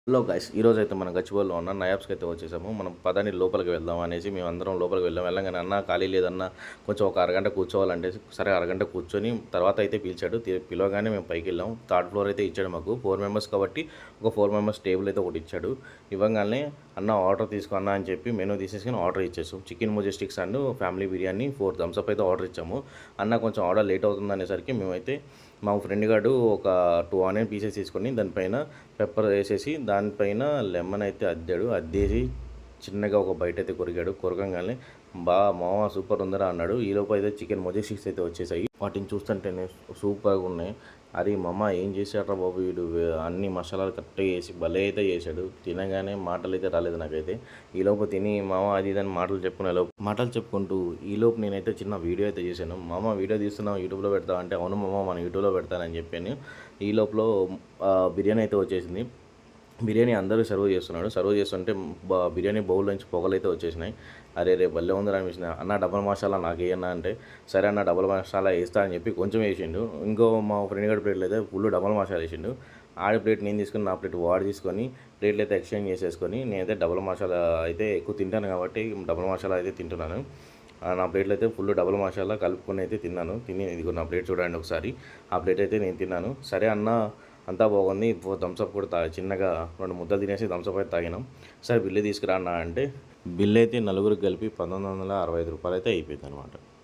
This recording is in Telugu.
హలో గైస్, ఈరోజు అయితే మనం గచ్చిబౌలిలో ఉన్న నయాబ్స్కి అయితే వచ్చేసాము. మనం పదాన్ని లోపలికి వెళ్దాం అనేసి మేము అందరం లోపలికి వెళ్ళగానే అన్న ఖాళీ లేదన్నా కొంచెం ఒక అరగంట కూర్చోవాలంటే సరే అరగంట కూర్చొని తర్వాత అయితే పిలిచాడు. పిలవగానే మేము పైకి వెళ్ళాం. థర్డ్ ఫ్లోర్ అయితే ఇచ్చాడు మాకు. 4 మెంబర్స్ కాబట్టి ఒక 4 మెంబర్స్ టేబుల్ అయితే ఒకటి ఇచ్చాడు. ఇవ్వగానే అన్న ఆర్డర్ తీసుకో అన్న అని చెప్పి మెనూ తీసేసుకొని ఆర్డర్ ఇచ్చేసాం. Chicken majestics and family biryani 4 Thums Up అయితే ఆర్డర్ ఇచ్చాము. అన్న కొంచెం ఆర్డర్ లేట్ అవుతుంది అనేసరికి మేమైతే మా ఫ్రెండ్ గారు ఒక 2 ఆనియన్ పీసెస్ తీసుకొని దానిపైన పెప్పర్ వేసేసి దానిపైన లెమన్ అయితే అద్దేసి చిన్నగా ఒక బయట అయితే కొరిగాడు. కొరకంగానే మామ సూపర్ ఉందరా అన్నాడు. ఈలోపు అయితే చికెన్ మొజెస్టిక్స్ అయితే వచ్చేసాయి. వాటిని చూస్తుంటేనే సూపర్గా ఉన్నాయి. అది మామ ఏం చేశాడ్రా బాబు వీడు, అన్ని మసాలాలు కరెక్ట్గా వేసి భలే అయితే చేశాడు. తినగానే మాటలు అయితే రాలేదు నాకైతే. ఈలోపు తిని మామ అది ఇదని మాటలు చెప్పుకుంటూ ఈలోపు నేనైతే చిన్న వీడియో అయితే చేశాను. మామ వీడియో తీస్తున్నావు యూట్యూబ్లో పెడతావు అంటే అవును మామ మన యూట్యూబ్లో పెడతానని చెప్పాను. ఈ లోపల బిర్యానీ అయితే వచ్చేసింది. బిర్యానీ అందరూ సర్వ్ చేస్తున్నాడు. సర్వ్ చేస్తుంటే బిర్యానీ బౌల్ నుంచి పొగలు అయితే వచ్చేసినాయి. అరే రేపు భలే ఉందని అనిపించింది. అన్న డబల్ మసాలా నాకు వేయన్నా అంటే సరే అన్న డబల్ మసాలా వేస్తా అని చెప్పి కొంచెం వేసిండు. ఇంకో మా ఫ్రెండ్ గారి ప్లేట్లు అయితే ఫుల్ డబల్ మసాలా వేసిండు. ఆడి ప్లేట్ నేను తీసుకుని నా ప్లేట్ వాడు తీసుకొని ప్లేట్లు అయితే ఎక్స్చేంజ్ చేసేసుకొని నేనైతే డబల్ మసాలా అయితే ఎక్కువ తింటాను కాబట్టి డబల్ మసాలా అయితే తింటున్నాను. నా ప్లేట్లో అయితే ఫుల్ డబల్ మసాలా కలుపుకొని అయితే తిన్నాను. ఇదిగో నా ప్లేట్ చూడండి ఒకసారి. ఆ ప్లేట్ అయితే నేను తిన్నాను. సరే అన్న అంతా బాగుంది, థమ్స్అప్ కూడా చిన్నగా 2 ముద్దలు తినేసి థమ్స్అప్ అయితే తాగినాం. సరే బిల్లు తీసుకురా అన్న అంటే బిల్లు అయితే నలుగురికి కలిపి 1965 రూపాయలు అయితే అయిపోయింది అనమాట.